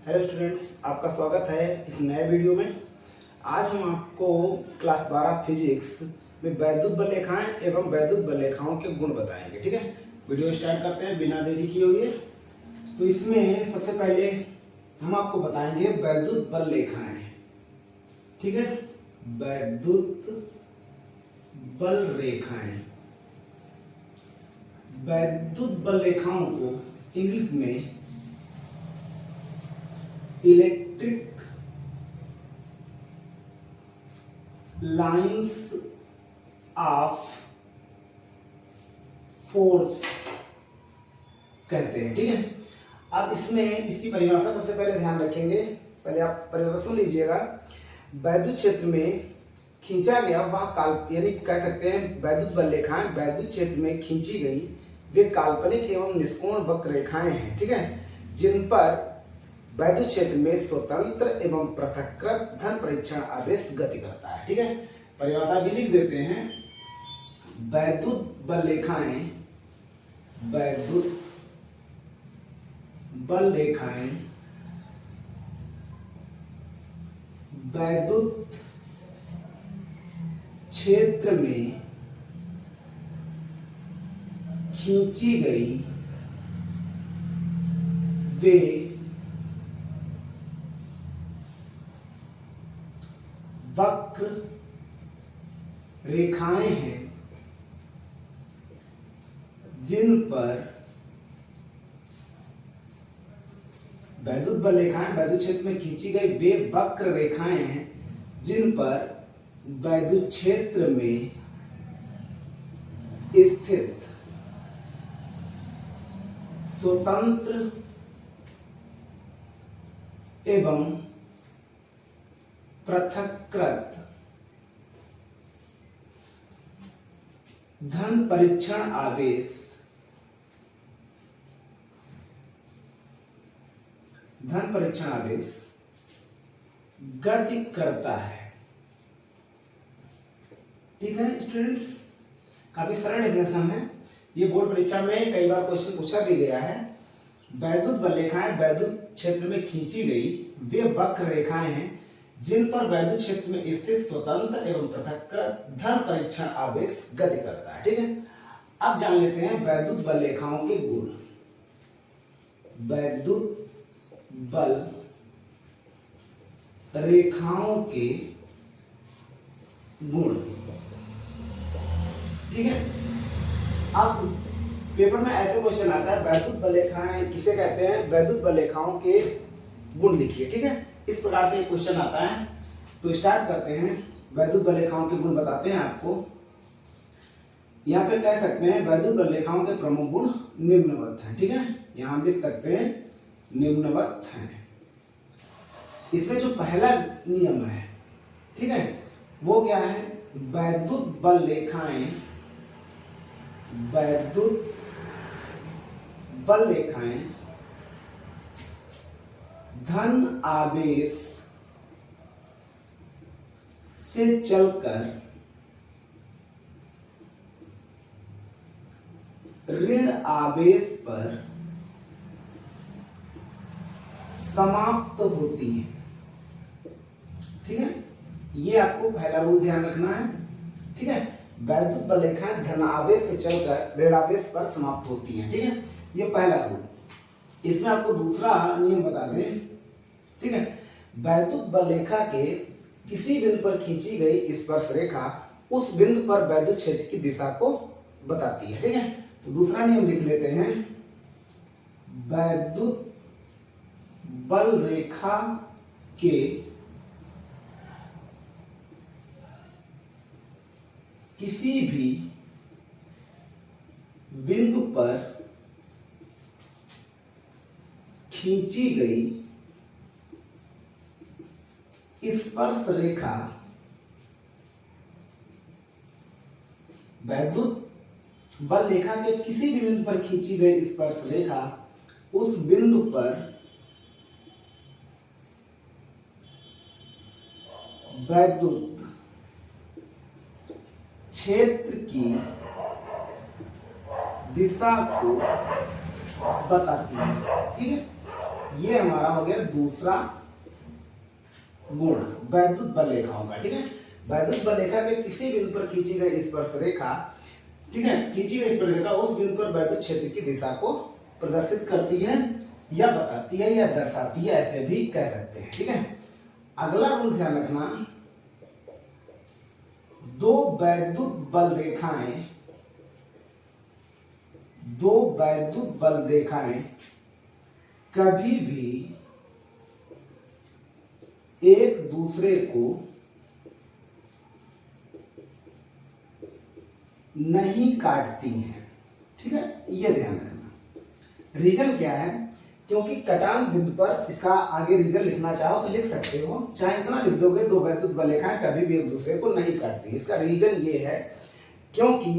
Hello students, आपका स्वागत है इस नए वीडियो में। आज हम आपको क्लास 12 फिजिक्स में वैद्युत बल रेखाएं एवं वैद्युत बल रेखाओं के गुण बताएंगे। ठीक है, वीडियो स्टार्ट करते हैं बिना देरी किए हुए। तो इसमें सबसे पहले हम आपको बताएंगे वैद्युत बल रेखाएं। ठीक है, वैद्युत बल रेखाएं। वैद्युत बल रेखाओं को इंग्लिश में इलेक्ट्रिक लाइंस ऑफ फोर्स कहते हैं। ठीक है, अब इसमें इसकी परिभाषा सबसे पहले ध्यान रखेंगे। पहले आप परिभाषा सुन लीजिएगा। वैद्युत क्षेत्र में खींचा गया वह यानी कह सकते हैं वैद्युत बल रेखाएं वैद्युत क्षेत्र में खींची गई वे काल्पनिक एवं निष्कोण वक्र रेखाएं हैं। ठीक है, जिन पर वैद्युत क्षेत्र में स्वतंत्र एवं पृथक्कृत धन परीक्षण आवेश गति करता है। ठीक है, परिभाषा भी लिख देते हैं। वैद्युत बल रेखाएं वैद्युत बल रेखाएं वैद्युत क्षेत्र में खींची गई वे वक्र रेखाएं हैं जिन पर वैद्युत बल रेखाएं वैद्युत क्षेत्र में खींची गई वे वक्र रेखाएं हैं जिन पर वैद्युत क्षेत्र में स्थित स्वतंत्र एवं पृथक्कृत धन परीक्षण आवेश गति करता है। ठीक है स्टूडेंट्स, काफी सरल डेफिनेशन है। ये बोर्ड परीक्षा में कई बार क्वेश्चन पूछा भी गया है। वैद्युत बल रेखाएं वैद्युत क्षेत्र में खींची गई वे वक्र रेखाएं हैं जिन पर वैद्युत क्षेत्र में स्थित स्वतंत्र एवं पृथक्कृत धन परीक्षण आवेश गति करता है। ठीक है, अब जान लेते हैं वैद्युत बल रेखाओं के गुण। वैद्युत बल रेखाओं के गुण। ठीक है, अब पेपर में ऐसे क्वेश्चन आता है वैद्युत बल रेखाएं किसे कहते हैं, वैद्युत बल रेखाओं के गुण लिखिए। ठीक है, इस प्रकार से क्वेश्चन आता है। तो स्टार्ट करते हैं। वैद्युत बल रेखाओं के गुण बताते हैं आपको। यहाँ पे कह सकते हैं वैद्युत बल रेखाओं के प्रमुख गुण निम्नवत हैं। ठीक है, यहाँ लिख सकते हैं निम्नवत हैं। इसमें जो पहला नियम है, ठीक है, वो क्या है, वैद्युत बल रेखाएं धन आवेश से चलकर ऋण आवेश पर समाप्त होती है। ठीक है, ये आपको पहला रूल ध्यान रखना है। ठीक है, वैद्युत बल रेखाएं धन आवेश से चलकर ऋण आवेश पर समाप्त होती है। ठीक है, ये पहला रूल। इसमें आपको दूसरा नियम बता दें। ठीक है, वैद्युत बल रेखा के किसी बिंदु पर खींची गई स्पर्श रेखा उस बिंदु पर वैद्युत क्षेत्र की दिशा को बताती है। ठीक है, तो दूसरा नियम लिख लेते हैं। वैद्युत बल रेखा के किसी भी बिंदु पर खींची गई स्पर्श रेखा वैद्युत बल रेखा के किसी भी बिंदु पर खींची गई स्पर्श रेखा उस बिंदु पर वैद्युत क्षेत्र की दिशा को बताती है। ठीक है, ये हमारा हो गया दूसरा गुण वैद्युत बल रेखाओं का। ठीक है, वैद्युत बल रेखा के किसी बिंदु पर खींची गई स्पर्श रेखा, ठीक है, खींची गई स्पर्श रेखा उस बिंदु पर वैद्युत क्षेत्र की दिशा को प्रदर्शित करती है या बताती है या दर्शाती है, ऐसे भी कह सकते हैं। ठीक है, अगला रूल ध्यान रखना, दो वैद्युत बल रेखाएं कभी भी एक दूसरे को नहीं काटती हैं। ठीक है, ये ध्यान रखना। रीजन क्या है, क्योंकि कटान बिंदु पर, इसका आगे रीजन लिखना चाहो तो लिख सकते हो, चाहे इतना लिख दोगे, दो वैद्युत बल रेखाएं कभी भी एक दूसरे को नहीं काटती। इसका रीजन ये है क्योंकि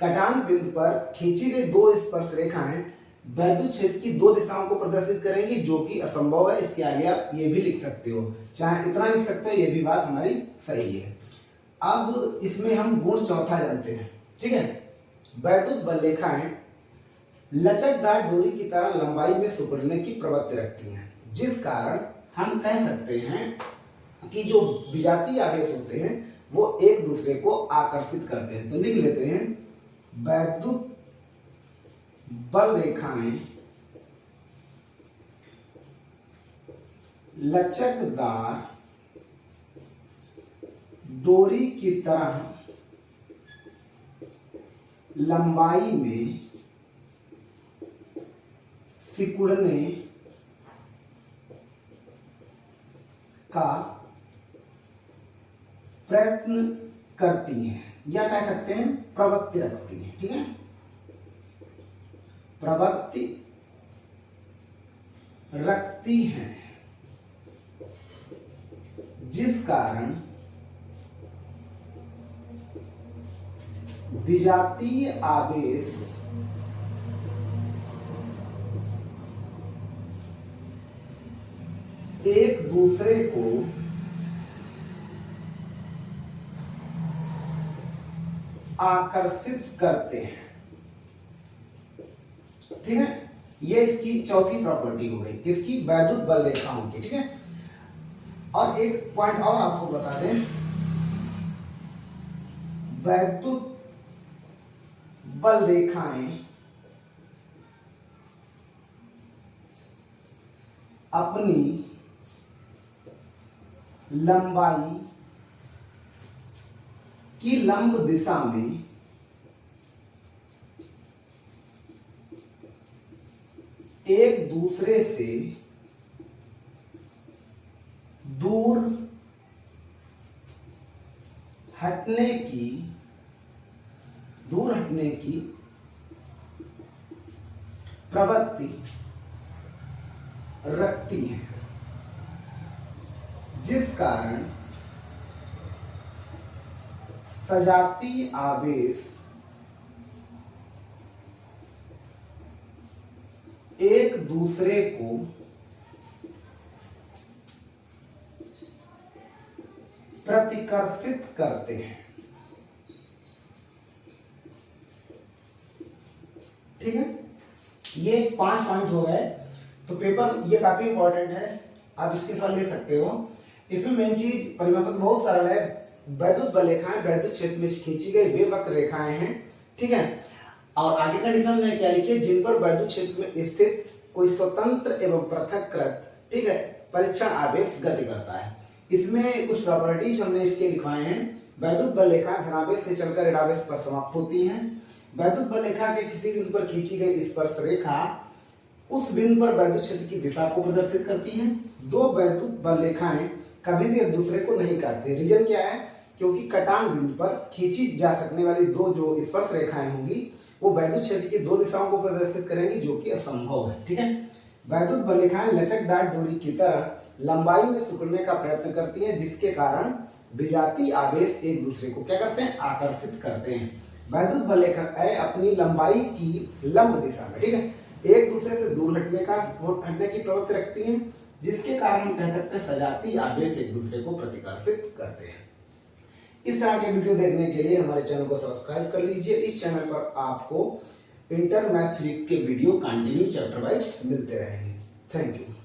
कटान बिंदु पर खींची गई दो स्पर्श रेखाएं वैद्युत क्षेत्र की दो दिशाओं को प्रदर्शित करेंगी, जो कि असंभव है। इसके आगे आप ये भी लिख सकते हो, चाहे इतना लिख सकते हो, ये भी बात हमारी सही है। अब इसमें हम गुण चौथा जानते हैं। ठीक है, वैद्युत बल रेखाएं लचकदार डोरी की तरह लंबाई में सिकुड़ने की प्रवृत्ति रखती हैं, जिस कारण हम कह सकते हैं कि जो विजातीय आवेश होते हैं वो एक दूसरे को आकर्षित करते हैं। तो लिख लेते हैं, वैद्युत बल रेखाएं लचकदार डोरी की तरह लंबाई में सिकुड़ने का प्रयत्न करती हैं, या कह सकते हैं प्रवृत्ति रखती हैं। ठीक है, प्रवृत्ति रखती हैं, जिस कारण विजातीय आवेश एक दूसरे को आकर्षित करते हैं। ठीक है, ये इसकी चौथी प्रॉपर्टी हो गई, किसकी, वैद्युत बल रेखाओं की। ठीक है, और एक पॉइंट और आपको बता दें, वैद्युत बल रेखाएं अपनी लंबाई की लंब दिशा में एक दूसरे से दूर हटने की प्रवृत्ति रखती है, जिस कारण सजातीय आवेश एक दूसरे को प्रतिकर्षित करते हैं। ठीक है, ये 5 पॉइंट हो गए। तो पेपर ये काफी इंपॉर्टेंट है, आप इसके साथ ले सकते हो। इसमें मेन चीज, परिभाषा तो बहुत सरल है, वैद्युत बल रेखाएं वैद्युत क्षेत्र में खींची गई वे वक्र रेखाएं हैं। ठीक है, और आगे कंडीशन में क्या लिखिए, जिन पर वैद्युत क्षेत्र में स्थित कोई स्वतंत्र एवं पृथक्कृत, ठीक है, परीक्षण आवेश गति करता है। इसमें कुछ प्रॉपर्टीज हमने इसके लिखवाए हैं। वैद्युत बल रेखाएं धनावेश से चलकर ऋणावेश पर समाप्त होती हैं। वैद्युत बल रेखा के किसी बिंदु पर खींची गई स्पर्श रेखा उस बिंदु पर वैद्युत क्षेत्र की दिशा को प्रदर्शित करती है। दो वैद्युत बल रेखाएं कभी भी एक दूसरे को नहीं काटती। रीजन क्या है, क्योंकि कटान बिंदु पर खींची जा सकने वाली दो जो स्पर्श रेखाएं होंगी वो वैद्युत क्षेत्र की दो दिशाओं को प्रदर्शित करेंगी, जो कि असंभव है। ठीक है, वैद्युत बल रेखाएं लचकदार डोरी की तरह लंबाई में सिकुड़ने का प्रयत्न करती हैं, जिसके कारण विजातीय आवेश एक दूसरे को क्या करते हैं, आकर्षित करते हैं। वैद्युत बल रेखाएं अपनी लंबाई की लंब दिशा में, ठीक है, एक दूसरे से दूर हटने की प्रवृत्ति रखती हैं, जिसके कारण हम कह सकते हैं सजातीय आवेश एक दूसरे को प्रतिकर्षित करते हैं। इस तरह के वीडियो देखने के लिए हमारे चैनल को सब्सक्राइब कर लीजिए। इस चैनल पर आपको इंटर मैथ फिजिक्स के वीडियो कंटिन्यू चैप्टर वाइज मिलते रहेंगे। Thank you.